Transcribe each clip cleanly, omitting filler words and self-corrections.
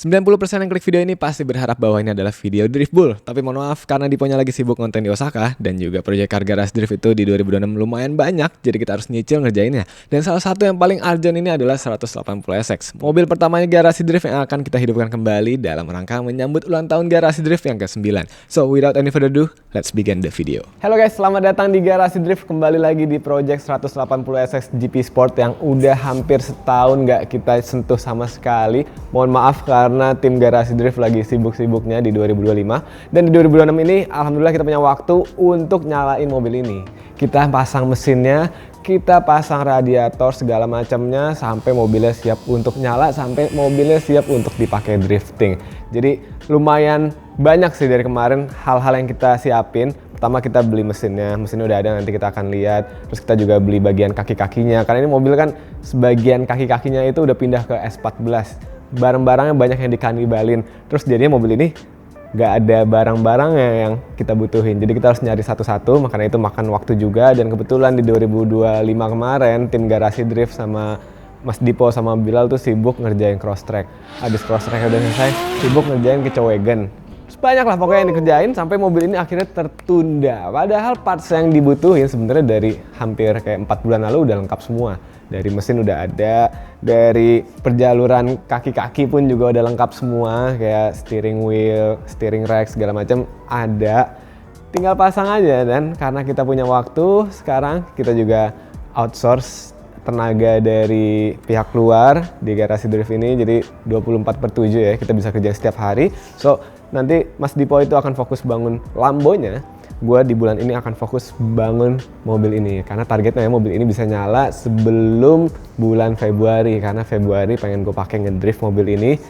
90% yang klik video ini pasti berharap bahwa ini adalah video Drift Bull. Tapi mohon maaf karena Diponya lagi sibuk konten di Osaka dan juga proyek Garage Drift itu di 2026 lumayan banyak, jadi kita harus nyicil ngerjainnya. Dan salah satu yang paling urgent ini adalah 180SX, mobil pertamanya Garage Drift yang akan kita hidupkan kembali dalam rangka menyambut ulang tahun Garage Drift yang ke-9. So without any further ado, let's begin the video. Halo guys, selamat datang di Garage Drift, kembali lagi di project 180SX GP Sport yang udah hampir setahun nggak kita sentuh sama sekali. Mohon maaf karena tim Garage Drift lagi sibuk-sibuknya di 2025, dan di 2026 ini alhamdulillah kita punya waktu untuk nyalain mobil ini. Kita pasang mesinnya, kita pasang radiator segala macamnya sampai mobilnya siap untuk nyala, sampai mobilnya siap untuk dipakai drifting. Jadi lumayan banyak sih dari kemarin hal-hal yang kita siapin. Pertama kita beli mesinnya udah ada, nanti kita akan lihat. Terus kita juga beli bagian kaki-kakinya, karena ini mobil kan sebagian kaki-kakinya itu udah pindah ke S14. Barang-barangnya banyak yang dikanibalin. Terus jadinya mobil ini gak ada barang-barangnya yang kita butuhin. Jadi kita harus nyari satu-satu, makanya itu makan waktu juga. Dan kebetulan di 2025 kemarin tim Garage Drift sama Mas Dipo sama Bilal tuh sibuk ngerjain cross track. Habis cross track udah selesai, sibuk ngerjain Kecowagen. Banyak lah pokoknya yang dikerjain sampai mobil ini akhirnya tertunda. Padahal parts yang dibutuhin sebenarnya dari hampir kayak 4 bulan lalu udah lengkap semua. Dari mesin udah ada, dari perjaluran kaki-kaki pun juga udah lengkap semua, kayak steering wheel, steering rack segala macam ada. Tinggal pasang aja, dan karena kita punya waktu sekarang kita juga outsource tenaga dari pihak luar di Garage Drift ini, jadi 24/7 ya, kita bisa kerja setiap hari. So nanti Mas Dipo itu akan fokus bangun Lambonya, gue di bulan ini akan fokus bangun mobil ini, karena targetnya mobil ini bisa nyala sebelum bulan Februari, karena Februari pengen gue pakai ngedrift mobil ini.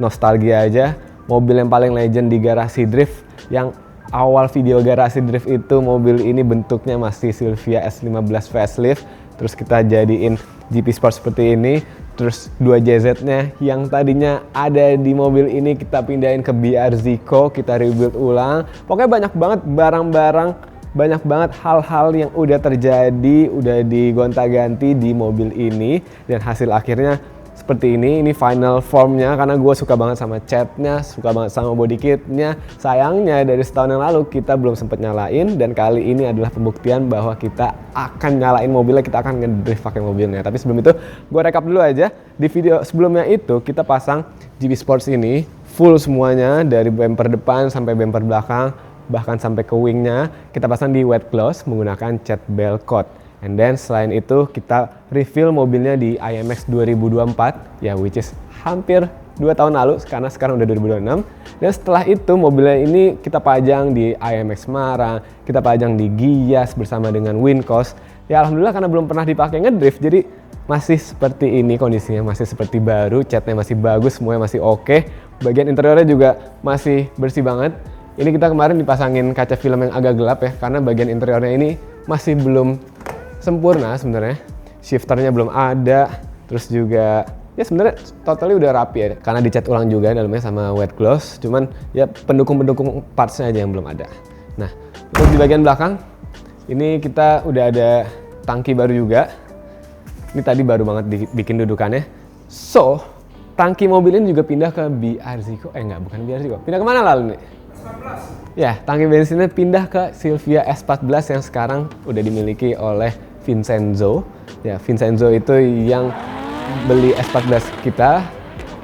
Nostalgia aja, mobil yang paling legend di Garage Drift, yang awal video Garage Drift itu mobil ini bentuknya masih Silvia S15 facelift, terus kita jadiin GP Sport seperti ini. Terus 2JZ-nya yang tadinya ada di mobil ini kita pindahin ke BR Zico, kita rebuild ulang. Pokoknya banyak banget barang-barang, banyak banget hal-hal yang udah terjadi, udah digonta-ganti di mobil ini. Dan hasil akhirnya seperti ini final formnya, karena gue suka banget sama catnya, suka banget sama body kitnya. Sayangnya dari setahun yang lalu kita belum sempet nyalain, dan kali ini adalah pembuktian bahwa kita akan nyalain mobilnya, kita akan ngedrift pakai mobilnya. Tapi sebelum itu gue rekap dulu aja. Di video sebelumnya itu kita pasang GP Sports ini full semuanya, dari bumper depan sampai bumper belakang, bahkan sampai ke wingnya kita pasang di wet gloss menggunakan cat bell coat. And then selain itu kita refill mobilnya di IMX 2024 ya, which is hampir 2 tahun lalu, karena sekarang udah 2026. Dan setelah itu mobilnya ini kita pajang di IMX Semarang, kita pajang di Gias bersama dengan Wincos. Ya alhamdulillah karena belum pernah dipakai ngedrift, jadi masih seperti ini kondisinya, masih seperti baru, catnya masih bagus, semuanya masih oke. Bagian interiornya juga masih bersih banget. Ini kita kemarin dipasangin kaca film yang agak gelap ya, karena bagian interiornya ini masih belum sempurna sebenarnya. Shifternya belum ada, terus juga ya sebenarnya totally udah rapi ya, karena dicat ulang juga dalamnya sama wet gloss. Cuman ya pendukung-pendukung partsnya aja yang belum ada. Nah, terus di bagian belakang ini kita udah ada tangki baru juga. Ini tadi baru banget dibikin dudukannya. So, tangki mobil ini juga pindah ke BR Zico. Bukan BR Zico. Pindah kemana lalu nih? S14. Ya, tangki bensinnya pindah ke Silvia S14 yang sekarang udah dimiliki oleh Vincenzo. Ya, Vincenzo itu yang beli S14 kita,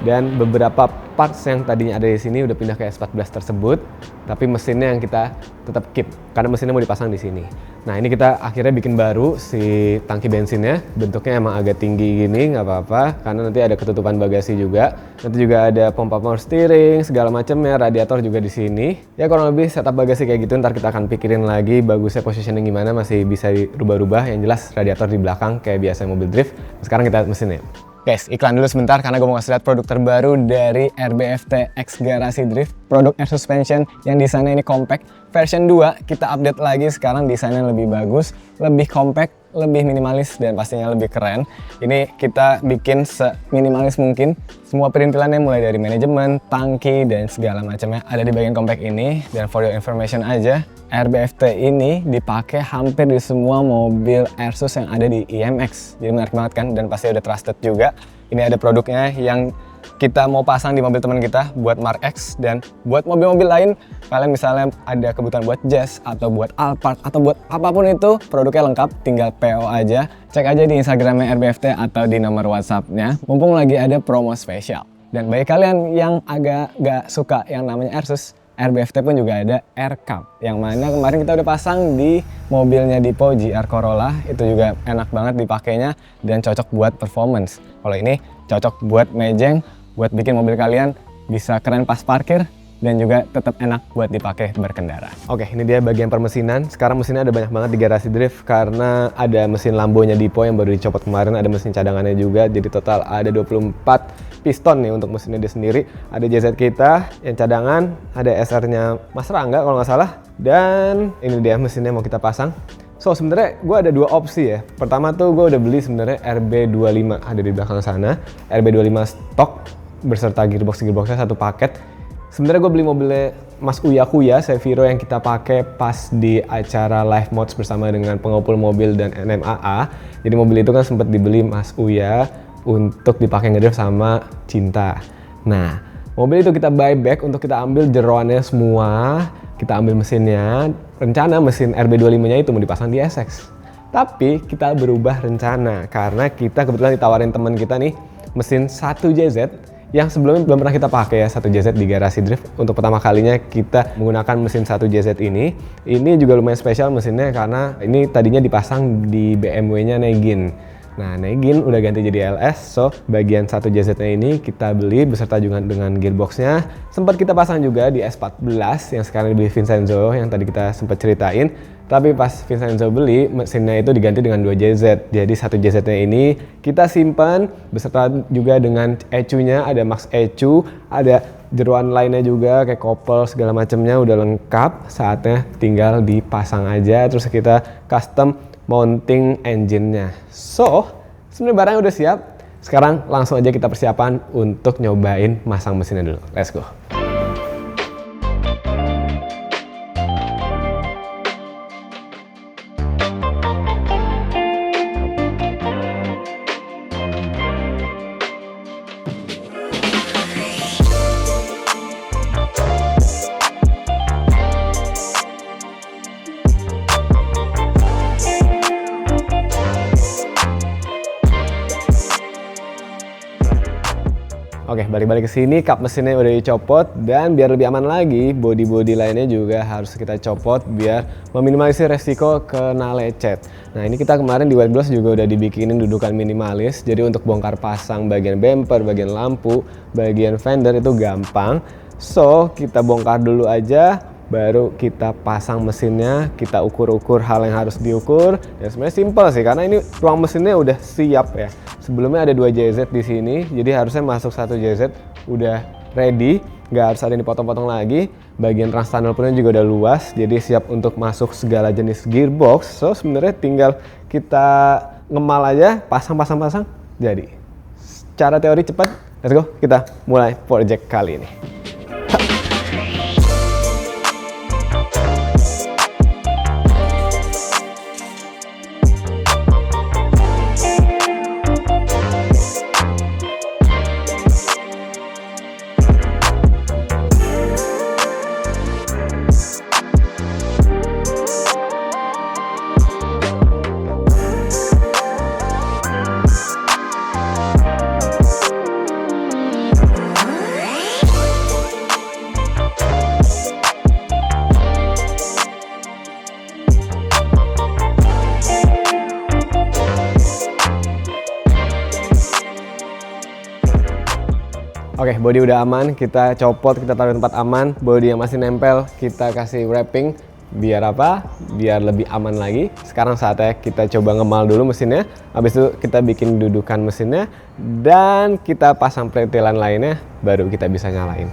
dan beberapa parts yang tadinya ada di sini udah pindah ke S14 tersebut, tapi mesinnya yang kita tetap keep karena mesinnya mau dipasang di sini. Nah, ini kita akhirnya bikin baru si tangki bensinnya, bentuknya emang agak tinggi gini, nggak apa-apa karena nanti ada ketutupan bagasi juga. Nanti juga ada pompa power steering segala macamnya, radiator juga di sini. Ya kurang lebih setup bagasi kayak gitu, ntar kita akan pikirin lagi bagusnya positioning gimana, masih bisa dirubah-rubah. Yang jelas radiator di belakang kayak biasa mobil drift. Sekarang kita lihat mesinnya. Guys, iklan dulu sebentar karena gue mau ngasih lihat produk terbaru dari RBFT X Garage Drift. Produk air suspension yang desainnya ini compact. Version 2 kita update lagi, sekarang desainnya lebih bagus, lebih compact, lebih minimalis, dan pastinya lebih keren. Ini kita bikin seminimalis mungkin. Semua perintilannya mulai dari manajemen, tangki, dan segala macamnya ada di bagian compact ini. Dan for your information aja, RBFT ini dipakai hampir di semua mobil Airsus yang ada di IMX. Jadi menarik banget kan, dan pasti udah trusted juga. Ini ada produknya yang kita mau pasang di mobil teman kita buat Mark X, dan buat mobil-mobil lain kalian misalnya ada kebutuhan buat Jazz atau buat Alphard atau buat apapun itu, produknya lengkap, tinggal PO aja. Cek aja di Instagramnya RBFT atau di nomor WhatsAppnya, mumpung lagi ada promo spesial. Dan bagi kalian yang agak gak suka yang namanya Airsus, RBFT pun juga ada AirCup, yang mana kemarin kita udah pasang di mobilnya Dipo GR Corolla. Itu juga enak banget dipakainya dan cocok buat performance. Kalau ini cocok buat mejeng, buat bikin mobil kalian bisa keren pas parkir dan juga tetap enak buat dipakai berkendara. Oke, ini dia bagian permesinan. Sekarang mesinnya ada banyak banget di garasi drift karena ada mesin Lambonya Dipo yang baru dicopot kemarin, ada mesin cadangannya juga. Jadi total ada 24 piston nih untuk mesinnya dia sendiri. Ada JZ kita yang cadangan, ada SR-nya Mas Rangga kalau nggak salah. Dan ini dia mesinnya mau kita pasang. So sebenarnya gue ada dua opsi ya. Pertama tuh gue udah beli sebenarnya RB25, ada di belakang sana. RB25 stok beserta gearboxnya satu paket. Sebenarnya gue beli mobilnya Mas Uya Kuya Seviro yang kita pakai pas di acara live mods bersama dengan pengumpul mobil dan NMAA. Jadi mobil itu kan sempat dibeli Mas Uya untuk dipakai ngedrift sama Cinta. Nah, mobil itu kita buyback untuk kita ambil jeroannya semua, kita ambil mesinnya. Rencana mesin RB25-nya itu mau dipasang di SX. Tapi kita berubah rencana karena kita kebetulan ditawarin teman kita nih mesin 1JZ yang sebelumnya belum pernah kita pakai ya, 1JZ di garasi drift. Untuk pertama kalinya kita menggunakan mesin 1JZ ini. Ini juga lumayan spesial mesinnya karena ini tadinya dipasang di BMW-nya Negin. Nah, Negin udah ganti jadi LS, so bagian 1JZ-nya ini kita beli beserta juga dengan gearboxnya. Sempat kita pasang juga di S14 yang sekarang dibeli Vincenzo yang tadi kita sempat ceritain. Tapi pas Vincenzo beli, mesinnya itu diganti dengan 2JZ. Jadi 1JZ-nya ini kita simpan beserta juga dengan ECU-nya, ada Max ECU, ada jeroan lainnya juga kayak kopel segala macamnya udah lengkap. Saatnya tinggal dipasang aja, terus kita custom mounting engine-nya. So, sebenarnya barangnya udah siap. Sekarang langsung aja kita persiapan untuk nyobain masang mesinnya dulu. Let's go. Oke, balik-balik ke sini, kap mesinnya udah dicopot dan biar lebih aman lagi, bodi-bodi lainnya juga harus kita copot biar meminimalisir resiko kena lecet. Nah, ini kita kemarin di White Gloss juga udah dibikinin dudukan minimalis, jadi untuk bongkar pasang bagian bumper, bagian lampu, bagian fender itu gampang. So, kita bongkar dulu aja, baru kita pasang mesinnya, kita ukur-ukur hal yang harus diukur. Ya sebenarnya simpel sih karena ini ruang mesinnya udah siap ya. Sebelumnya ada 2JZ di sini, jadi harusnya masuk 1JZ udah ready, nggak harus ada yang dipotong-potong lagi. Bagian trans tunnel punnya juga udah luas, jadi siap untuk masuk segala jenis gearbox. So sebenarnya tinggal kita ngemal aja, pasang, jadi. Cara teori cepat, let's go, kita mulai project kali ini. Oke, bodi udah aman, kita copot, kita taruh di tempat aman. Bodi yang masih nempel, kita kasih wrapping. Biar apa? Biar lebih aman lagi. Sekarang saatnya kita coba ngemal dulu mesinnya. Habis itu kita bikin dudukan mesinnya. Dan kita pasang pretelan lainnya, baru kita bisa nyalain.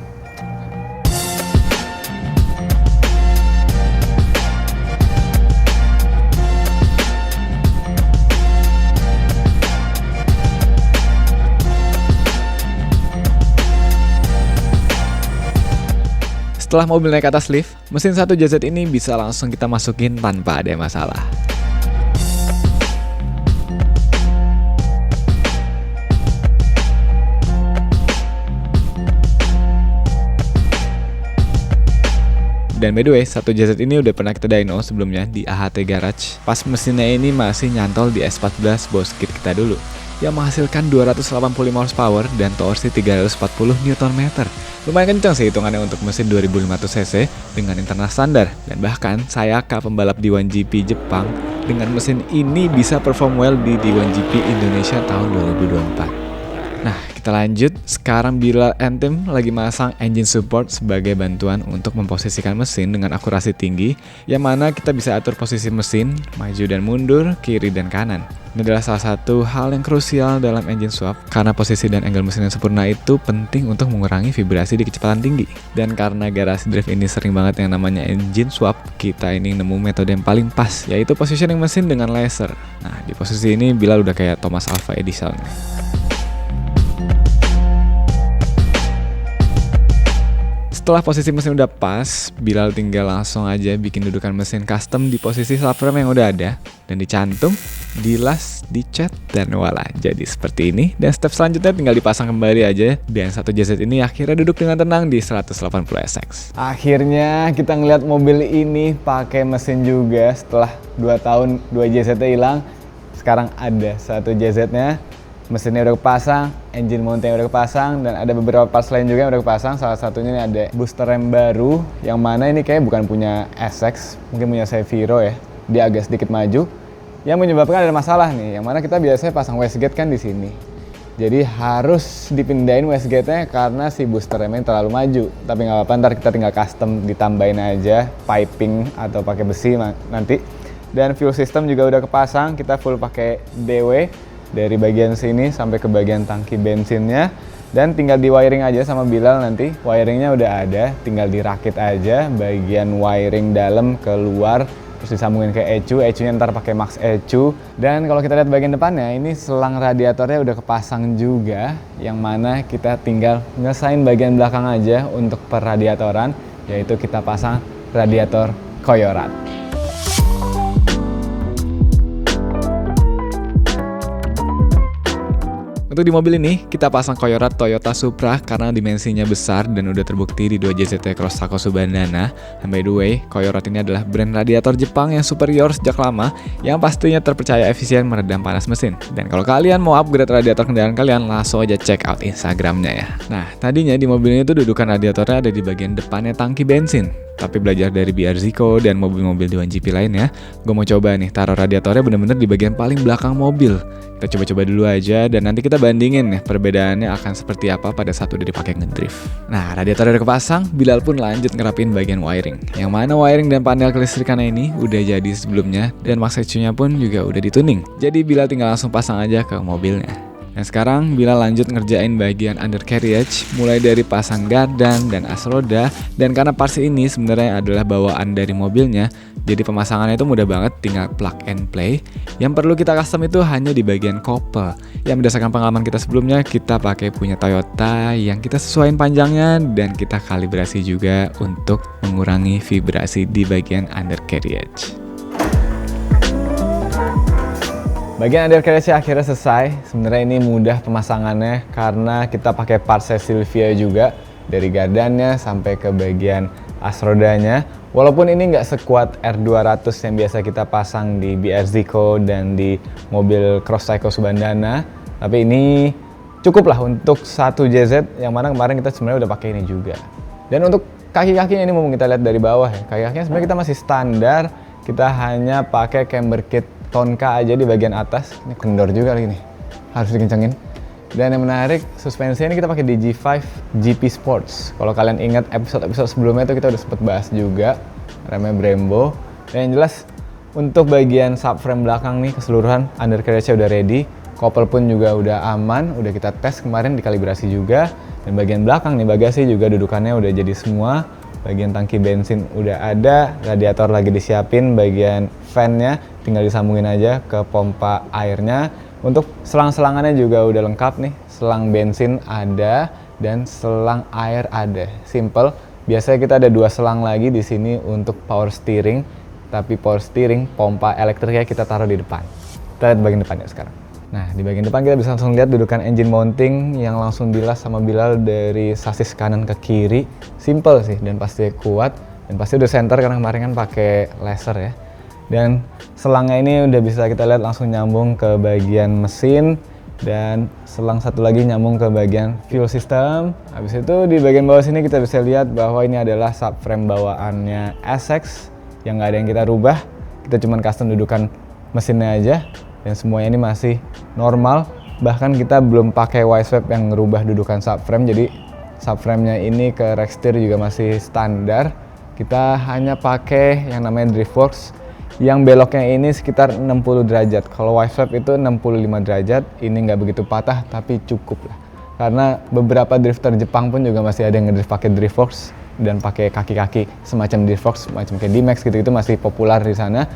Setelah mobil naik ke atas lift, mesin 1JZ ini bisa langsung kita masukin tanpa ada masalah. Dan by the way, satu JZ ini udah pernah kita dyno sebelumnya di AHT Garage. Pas mesinnya ini masih nyantol di S14 bos kit kita dulu, yang menghasilkan 285 horsepower dan torsi 340 Nm. Lumayan kencang sih hitungannya untuk mesin 2500 cc dengan internal standar. Dan bahkan Sayaka, pembalap D1GP Jepang, dengan mesin ini bisa perform well di D1GP Indonesia tahun 2024. Nah, kita lanjut. Sekarang Bilal and Tim lagi masang engine support sebagai bantuan untuk memposisikan mesin dengan akurasi tinggi, yang mana kita bisa atur posisi mesin, maju dan mundur, kiri dan kanan. Ini adalah salah satu hal yang krusial dalam engine swap, karena posisi dan angle mesin yang sempurna itu penting untuk mengurangi vibrasi di kecepatan tinggi. Dan karena garasi drift ini sering banget yang namanya engine swap, kita ini nemu metode yang paling pas, yaitu positioning mesin dengan laser. Nah, di posisi ini Bilal udah kayak Thomas Alva Edison nih. Setelah posisi mesin udah pas, Bilal tinggal langsung aja bikin dudukan mesin custom di posisi subframe yang udah ada, dan dicantum, dilas, dicat, dan voila, jadi seperti ini. Dan step selanjutnya tinggal dipasang kembali aja, dan satu JZ ini akhirnya duduk dengan tenang di 180 SX. Akhirnya kita ngeliat mobil ini pakai mesin juga setelah 2 tahun 2 JZ-nya hilang. Sekarang ada satu JZ-nya. Mesinnya udah kepasang, engine mounting udah kepasang, dan ada beberapa parts lain juga yang udah kepasang. Salah satunya ini ada booster rem baru, yang mana ini kayak bukan punya SX, mungkin punya Seviro ya. Dia agak sedikit maju, yang menyebabkan ada masalah nih, yang mana kita biasanya pasang wastegate kan di sini. Jadi harus dipindahin wastegate-nya karena si booster remnya terlalu maju. Tapi nggak apa-apa, ntar kita tinggal custom ditambahin aja piping atau pakai besi nanti. Dan fuel system juga udah kepasang, kita full pakai DW. Dari bagian sini sampai ke bagian tangki bensinnya, dan tinggal di wiring aja sama Bilal nanti. Wiringnya udah ada, tinggal dirakit aja bagian wiring dalam ke luar, terus disambungin ke ECU-nya ntar pakai Max ECU. Dan kalau kita lihat bagian depannya, ini selang radiatornya udah kepasang juga, yang mana kita tinggal ngesain bagian belakang aja untuk perradiatoran, yaitu kita pasang radiator Koyorat. Untuk di mobil ini, kita pasang Koyorat Toyota Supra karena dimensinya besar dan udah terbukti di 2JZT Cross Takosu Bandana. And by the way, Koyorat ini adalah brand radiator Jepang yang superior sejak lama, yang pastinya terpercaya efisien meredam panas mesin. Dan kalau kalian mau upgrade radiator kendaraan kalian, langsung aja check out Instagramnya ya. Nah, tadinya di mobil ini tuh dudukan radiatornya ada di bagian depannya tangki bensin. Tapi belajar dari BR Zico dan mobil-mobil D1GP lainnya, gue mau coba nih taruh radiatornya bener-bener di bagian paling belakang mobil. Kita coba-coba dulu aja, dan nanti kita bandingin nih perbedaannya akan seperti apa pada saat udah dipakai ngedrift. Nah, radiator udah kepasang, Bilal pun lanjut ngerapin bagian wiring. Yang mana wiring dan panel kelistrikannya ini udah jadi sebelumnya, dan Max ECU-nya pun juga udah dituning. Jadi Bilal tinggal langsung pasang aja ke mobilnya. Dan sekarang Bilal lanjut ngerjain bagian undercarriage, mulai dari pasang gardan dan as roda. Dan karena parts ini sebenarnya adalah bawaan dari mobilnya, jadi pemasangannya itu mudah banget, tinggal plug and play. Yang perlu kita custom itu hanya di bagian couple, yang berdasarkan pengalaman kita sebelumnya, kita pakai punya Toyota yang kita sesuaiin panjangnya, dan kita kalibrasi juga untuk mengurangi vibrasi di bagian undercarriage. Bagian undercarriage akhirnya selesai. Sebenarnya ini mudah pemasangannya karena kita pakai parts Silvia juga, dari gardannya sampai ke bagian as rodanya. Walaupun ini nggak sekuat R200 yang biasa kita pasang di BR Zico dan di mobil Cross Taikosu Bandana, tapi ini cukup lah untuk satu JZ, yang mana kemarin kita sebenarnya udah pakai ini juga. Dan untuk kaki-kakinya ini mau kita lihat dari bawah ya. Kaki-kakinya sebenarnya kita masih standar, kita hanya pakai camber kit Tonka aja di bagian atas. Ini kendor juga lagi nih, harus dikencengin. Dan yang menarik, suspensinya ini kita pakai DG5 GP Sports. Kalau kalian ingat episode-episode sebelumnya itu kita udah sempet bahas juga. Remnya Brembo. Dan yang jelas untuk bagian subframe belakang nih keseluruhan undercarriage-nya udah ready. Couple pun juga udah aman, udah kita tes kemarin dikalibrasi juga. Dan bagian belakang nih bagasi juga dudukannya udah jadi semua. Bagian tangki bensin udah ada, radiator lagi disiapin, bagian fan-nya tinggal disambungin aja ke pompa airnya. Untuk selang-selangannya juga udah lengkap nih, selang bensin ada dan selang air ada. Simple. Biasanya kita ada 2 selang lagi di sini untuk power steering, tapi power steering pompa elektriknya kita taruh di depan. Kita lihat bagian depannya sekarang. Nah, di bagian depan kita bisa langsung lihat dudukan engine mounting yang langsung dilas sama Bilal dari sasis kanan ke kiri. Simple sih dan pasti kuat. Dan pasti udah center karena kemarin kan pakai laser ya. Dan selangnya ini udah bisa kita lihat langsung nyambung ke bagian mesin. Dan selang satu lagi nyambung ke bagian fuel system. Habis itu di bagian bawah sini kita bisa lihat bahwa ini adalah subframe bawaannya SX yang nggak ada yang kita rubah. Kita cuma custom dudukan mesinnya aja dan semuanya ini masih normal. Bahkan kita belum pakai Y-swap yang ngerubah dudukan subframe, jadi subframe-nya ini ke rack steer juga masih standar. Kita hanya pakai yang namanya Driftworks yang beloknya ini sekitar 60 derajat. Kalau Y-swap itu 65 derajat, ini nggak begitu patah tapi cukup lah. Karena beberapa drifter Jepang pun juga masih ada yang ngedrift pakai Driftworks dan pakai kaki-kaki semacam Driftworks, semacam kayak D-Max gitu-gitu masih populer di sana.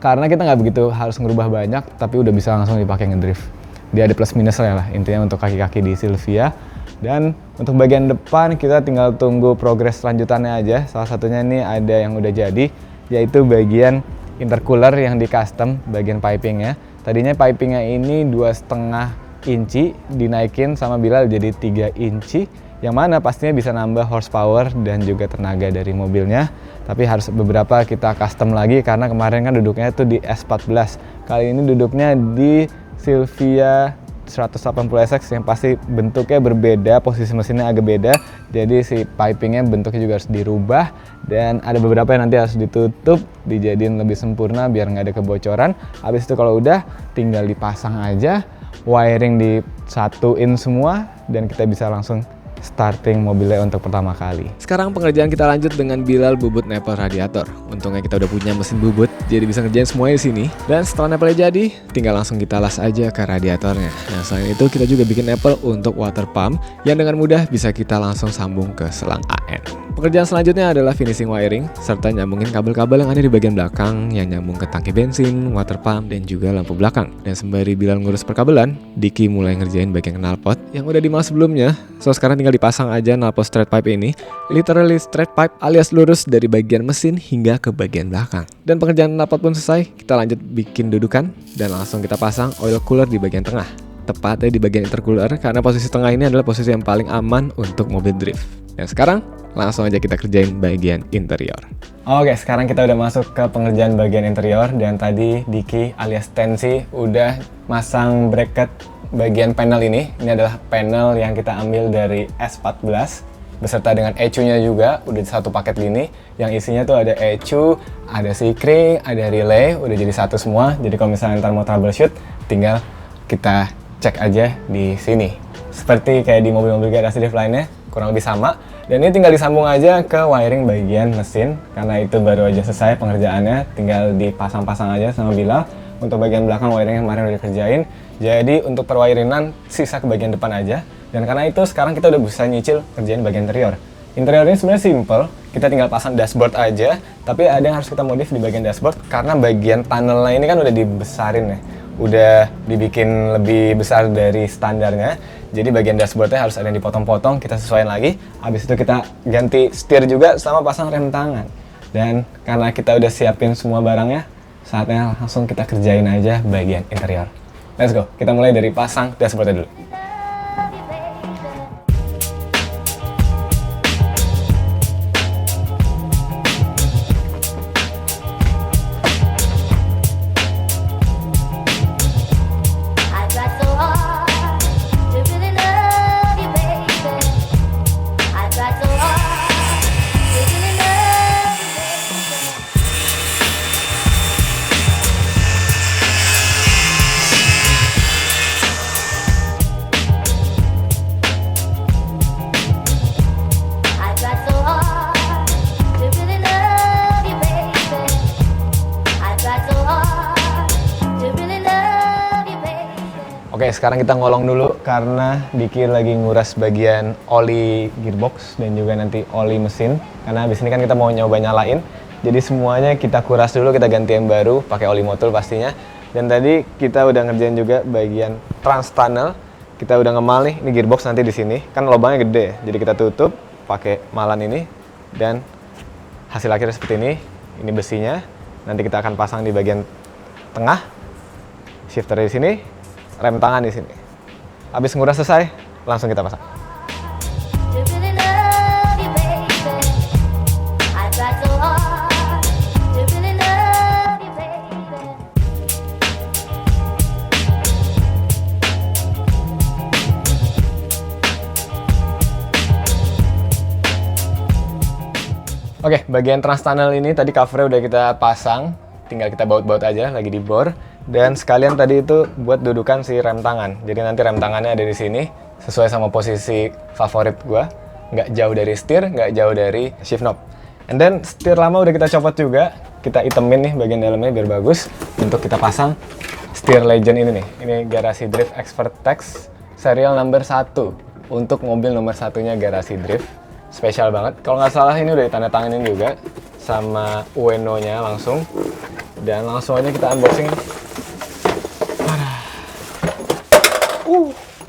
Karena kita nggak begitu harus ngerubah banyak, tapi udah bisa langsung dipakai ngedrift. Dia ada plus minus lah intinya untuk kaki-kaki di Silvia. Dan untuk bagian depan kita tinggal tunggu progres selanjutannya aja. Salah satunya ini ada yang udah jadi, yaitu bagian intercooler yang di custom bagian pipingnya. Tadinya pipingnya ini 2,5 inci, dinaikin sama Bilal jadi 3 inci, yang mana pastinya bisa nambah horsepower dan juga tenaga dari mobilnya. Tapi harus beberapa kita custom lagi karena kemarin kan duduknya tuh di S14. Kali ini duduknya di Silvia 180SX yang pasti bentuknya berbeda, posisi mesinnya agak beda, jadi si pipingnya bentuknya juga harus dirubah dan ada beberapa yang nanti harus ditutup, dijadiin lebih sempurna biar nggak ada kebocoran. Habis itu kalau udah tinggal dipasang aja, wiring disatuin semua dan kita bisa langsung starting mobilnya untuk pertama kali. Sekarang pengerjaan kita lanjut dengan Bilal bubut nepel radiator. Untungnya kita udah punya mesin bubut, jadi bisa ngerjain semuanya di sini. Dan setelah nepelnya jadi, tinggal langsung kita las aja ke radiatornya. Nah, selain itu kita juga bikin nepel untuk water pump yang dengan mudah bisa kita langsung sambung ke selang AN. Pekerjaan selanjutnya adalah finishing wiring serta nyambungin kabel-kabel yang ada di bagian belakang yang nyambung ke tangki bensin, water pump, dan juga lampu belakang. Dan sembari Bilal ngurus perkabelan, Diki mulai ngerjain bagian knalpot yang udah dimas sebelumnya. So sekarang tinggal dipasang aja knalpot straight pipe ini, literally straight pipe alias lurus dari bagian mesin hingga ke bagian belakang. Dan pekerjaan knalpot pun selesai, kita lanjut bikin dudukan dan langsung kita pasang oil cooler di bagian tengah. Tepatnya di bagian intercooler karena posisi tengah ini adalah posisi yang paling aman untuk mobil drift. Dan sekarang langsung aja kita kerjain bagian interior. Oke, sekarang kita udah masuk ke pengerjaan bagian interior dan tadi Diki alias Tensi udah masang bracket bagian panel ini. Ini adalah panel yang kita ambil dari S14 beserta dengan ECU-nya juga, udah satu paket gini yang isinya tuh ada ECU, ada sikring, ada relay, udah jadi satu semua. Jadi kalau misalnya ntar mau troubleshoot, tinggal kita cek aja di sini. Seperti kayak di mobil-mobil garasi drift lainnya, kurang lebih sama. Dan ini tinggal disambung aja ke wiring bagian mesin, karena itu baru aja selesai pengerjaannya, tinggal dipasang-pasang aja sama Bilal. Untuk bagian belakang wiring yang kemarin udah dikerjain, jadi untuk perwiringan sisa ke bagian depan aja. Dan karena itu sekarang kita udah bisa nyicil kerjain bagian interior. Interior ini sebenarnya simple, kita tinggal pasang dashboard aja, tapi ada yang harus kita modif di bagian dashboard karena bagian panelnya ini kan udah dibesarin ya. Udah dibikin lebih besar dari standarnya. Jadi bagian dashboardnya harus ada yang dipotong-potong, kita sesuaiin lagi. Habis itu kita ganti setir juga sama pasang rem tangan. Dan karena kita udah siapin semua barangnya, saatnya langsung kita kerjain aja bagian interior. Let's go, kita mulai dari pasang dashboardnya dulu. Oke, sekarang kita ngolong dulu karena Diki lagi nguras bagian oli gearbox dan juga nanti oli mesin. Karena habis ini kan kita mau nyoba nyalain. Jadi semuanya kita kuras dulu, kita ganti yang baru, pakai oli motul pastinya. Dan tadi kita udah ngerjain juga bagian trans tunnel. Kita udah ngemal nih, ini gearbox nanti di sini. Kan lubangnya gede, jadi kita tutup pakai malan ini. Dan hasil akhirnya seperti ini. Ini besinya. Nanti kita akan pasang di bagian tengah. Shifter di sini. Rem tangan di sini. Habis nguras selesai, langsung kita pasang. To really love you, baby. I tried so hard. Oke, bagian trans tunnel ini tadi covernya udah kita pasang, tinggal kita baut-baut aja lagi di bor. Dan sekalian tadi itu buat dudukan si rem tangan. Jadi nanti rem tangannya ada di sini, sesuai sama posisi favorit gua. Nggak jauh dari setir, nggak jauh dari shift knob. And then setir lama udah kita copot juga, kita itemin nih bagian dalamnya biar bagus. Untuk kita pasang setir legend ini nih, ini Garasi Drift Expert Tex serial number 1 untuk mobil nomor satunya Garasi Drift. Spesial banget. Kalau nggak salah ini udah ditandatanganin juga sama Ueno-nya langsung. Dan langsung aja kita unboxing.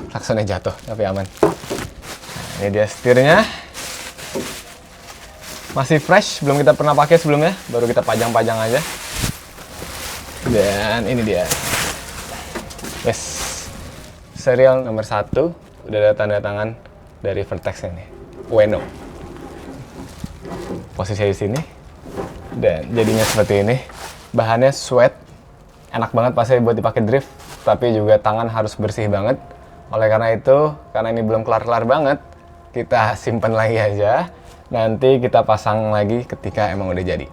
Klaksonnya jatuh, tapi aman. Nah, ini dia setirnya. Masih fresh, belum kita pernah pakai sebelumnya. Baru kita pajang-pajang aja. Dan ini dia. Yes. Serial nomor 1. Udah ada tanda tangan dari Vertex ini. Ueno. Posisinya di sini. Dan jadinya seperti ini. Bahannya sweat. Enak banget pasti buat dipakai drift. Tapi juga tangan harus bersih banget. Oleh karena itu, karena ini belum kelar-kelar banget, kita simpan lagi aja. Nanti kita pasang lagi ketika emang udah jadi.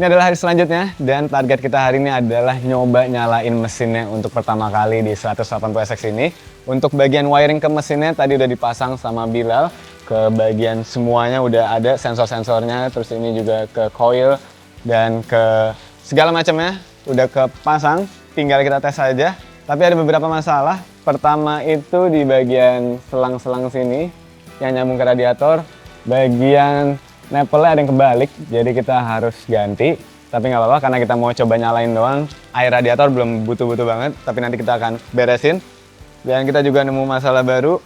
Ini adalah hari selanjutnya dan target kita hari ini adalah nyoba nyalain mesinnya untuk pertama kali di 180SX ini. Untuk bagian wiring ke mesinnya tadi udah dipasang sama Bilal. Ke bagian semuanya udah ada sensor-sensornya, terus ini juga ke coil dan ke segala macamnya udah kepasang. Tinggal kita tes aja. Tapi ada beberapa masalah. Pertama itu di bagian selang-selang sini yang nyambung ke radiator. Bagian nempelnya ada yang kebalik, jadi kita harus ganti. Tapi nggak apa-apa karena kita mau coba nyalain doang. Air radiator belum butuh-butuh banget, tapi nanti kita akan beresin. Dan kita juga nemu masalah baru.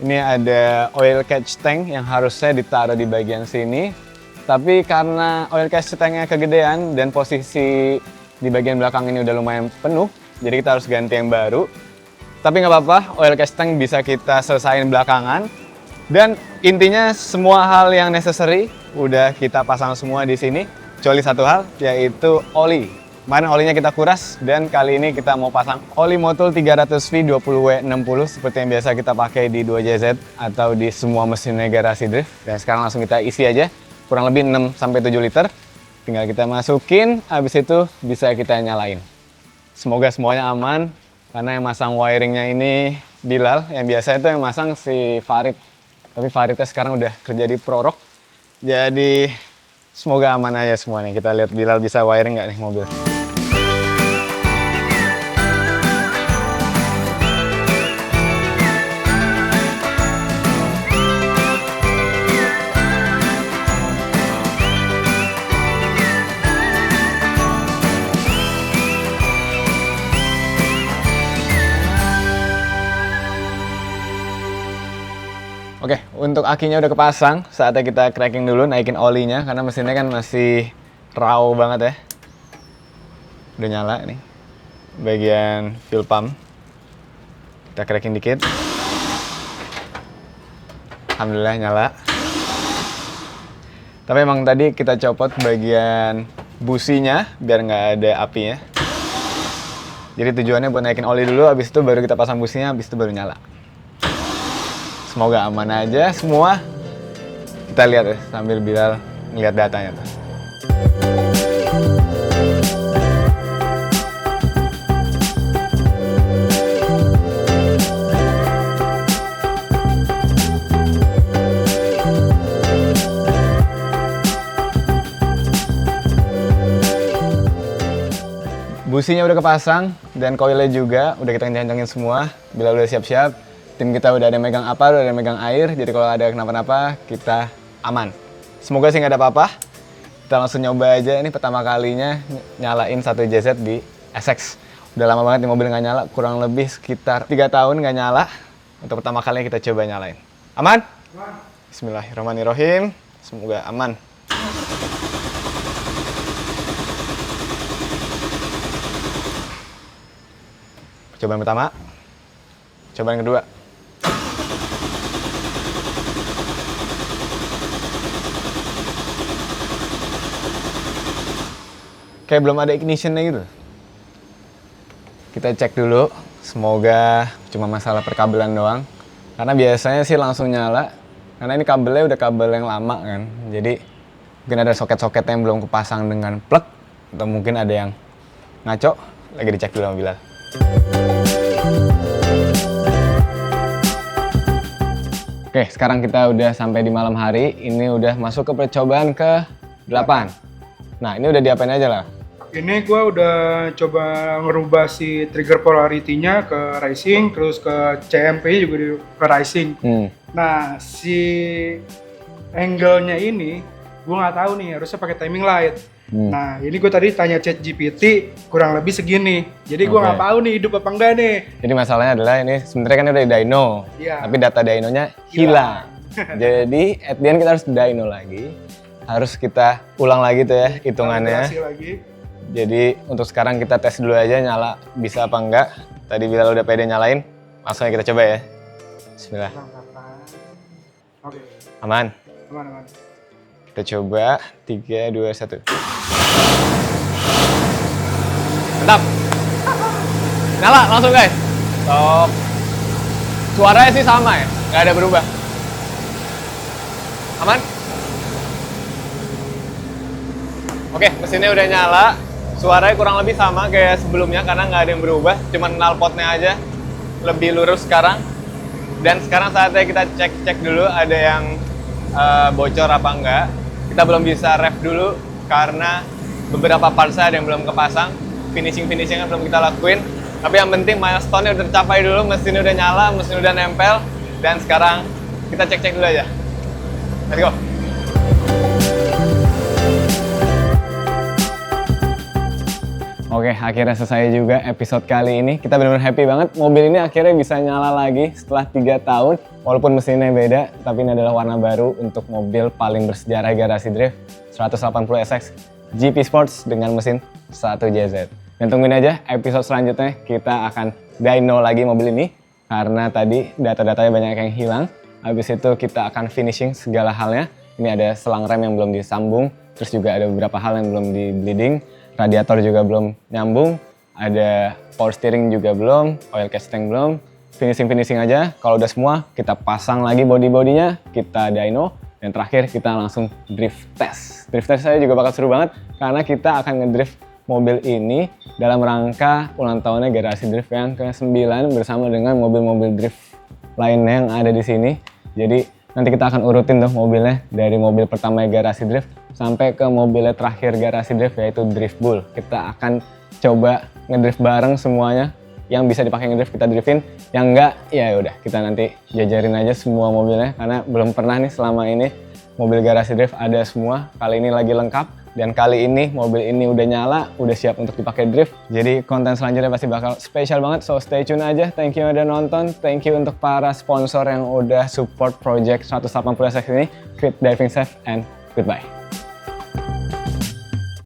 Ini ada oil catch tank yang harusnya ditaruh di bagian sini. Tapi karena oil catch tanknya kegedean dan posisi di bagian belakang ini udah lumayan penuh, jadi kita harus ganti yang baru. Tapi nggak apa-apa, oil catch tank bisa kita selesain belakangan. Dan intinya semua hal yang necessary udah kita pasang semua di sini. Kecuali satu hal, yaitu oli. Kemarin olinya kita kuras dan kali ini kita mau pasang oli Motul 300V 20W60 seperti yang biasa kita pakai di 2JZ atau di semua mesinnya Garasi Drift. Dan sekarang langsung kita isi aja, kurang lebih 6-7 liter. Tinggal kita masukin, habis itu bisa kita nyalain. Semoga semuanya aman, karena yang masang wiringnya ini Bilal, yang biasa itu yang masang si Farid. Tapi Faridnya sekarang udah kerja di Prorok. Jadi semoga aman aja semuanya. Kita lihat Bilal bisa wiring nggak nih mobil. Oke, untuk akinya udah kepasang, saatnya kita cracking dulu, naikin olinya karena mesinnya kan masih raw banget ya. Udah nyala nih, bagian fuel pump. Kita cracking dikit. Alhamdulillah nyala. Tapi emang tadi kita copot bagian businya biar nggak ada apinya. Jadi tujuannya buat naikin oli dulu, habis itu baru kita pasang businya, habis itu baru nyala. Semoga aman aja semua. Kita lihat ya sambil Bilal ngeliat datanya tuh. Businya udah kepasang dan koilnya juga udah kita kencang-kencangin semua. Bila udah siap-siap, tim kita udah ada yang megang apa, udah ada yang megang air. Jadi kalau ada kenapa-napa, kita aman. Semoga sih nggak ada apa-apa. Kita langsung nyoba aja. Ini pertama kalinya nyalain satu JZ di SX. Udah lama banget nih mobil nggak nyala, kurang lebih sekitar 3 tahun nggak nyala. Untuk pertama kalinya kita coba nyalain. Aman? Bismillahirrahmanirrahim. Semoga aman. Cobaan pertama, cobaan kedua. Kayak belum ada ignitionnya gitu. Kita cek dulu, semoga cuma masalah perkabelan doang. Karena biasanya sih langsung nyala, karena ini kabelnya udah kabel yang lama kan. Jadi mungkin ada soket-soket yang belum kepasang dengan plug, atau mungkin ada yang ngaco. Lagi dicek dulu sama Bilal. Oke, sekarang kita udah sampai di malam hari. Ini udah masuk ke percobaan ke-8. Nah, ini udah diapain aja lah? Ini gue udah coba ngerubah si trigger polarity-nya ke racing, terus ke CMP juga ke racing. Nah, si angle-nya ini gue nggak tahu nih, harusnya pakai timing light. Nah, ini gue tadi tanya ChatGPT kurang lebih segini. Jadi gue nggak tahu nih hidup apa enggak nih. Jadi masalahnya adalah ini sebenarnya kan udah di dyno, tapi data dynonya hilang. Jadi at the end kita harus dyno lagi. Harus kita ulang lagi tuh ya hitungannya. Lagi. Jadi untuk sekarang kita tes dulu aja nyala bisa apa enggak. Tadi Bilal udah pede nyalain, langsung aja kita coba ya. Bismillah. Oke. Aman? Aman. Kita coba 3, 2, 1. Mantap. Nyala langsung guys. Stop. Suaranya sih sama ya, nggak ada berubah. Aman? Oke, mesinnya udah nyala. Suaranya kurang lebih sama kayak sebelumnya karena nggak ada yang berubah. Cuman knalpotnya aja lebih lurus sekarang. Dan sekarang saatnya kita cek dulu ada yang bocor apa enggak. Kita belum bisa ref dulu karena beberapa partsnya ada yang belum kepasang. Finishingnya belum kita lakuin. Tapi yang penting milestone-nya udah tercapai dulu, mesinnya udah nyala, mesin udah nempel. Dan sekarang kita cek dulu aja. Let's go! Oke, akhirnya selesai juga episode kali ini. Kita benar-benar happy banget. Mobil ini akhirnya bisa nyala lagi setelah 3 tahun. Walaupun mesinnya beda, tapi ini adalah warna baru untuk mobil paling bersejarah garasi drift 180 SX GP Sports dengan mesin 1JZ. Dan tungguin aja episode selanjutnya, kita akan dyno lagi mobil ini. Karena tadi data-datanya banyak yang hilang. Habis itu kita akan finishing segala halnya. Ini ada selang rem yang belum disambung. Terus juga ada beberapa hal yang belum di bleeding. Radiator juga belum nyambung, ada power steering juga belum, oil catch tank belum, finishing aja. Kalau udah semua, kita pasang lagi body-bodinya, kita dyno, dan terakhir kita langsung drift test. Drift test saya juga bakal seru banget, karena kita akan ngedrift mobil ini dalam rangka ulang tahunnya garasi drift yang ke-9 bersama dengan mobil-mobil drift lainnya yang ada di sini. Jadi nanti kita akan urutin tuh mobilnya dari mobil pertama garasi drift sampai ke mobilnya terakhir garasi drift yaitu Drift Bull. Kita akan coba ngedrift bareng semuanya. Yang bisa dipakai ngedrift kita driftin, yang enggak ya udah kita nanti jajarin aja semua mobilnya karena belum pernah nih selama ini mobil garasi drift ada semua. Kali ini lagi lengkap dan kali ini mobil ini udah nyala, udah siap untuk dipakai drift. Jadi konten selanjutnya pasti bakal spesial banget, so stay tune aja. Thank you udah nonton, thank you untuk para sponsor yang udah support project 180 SX ini. Keep driving safe and goodbye.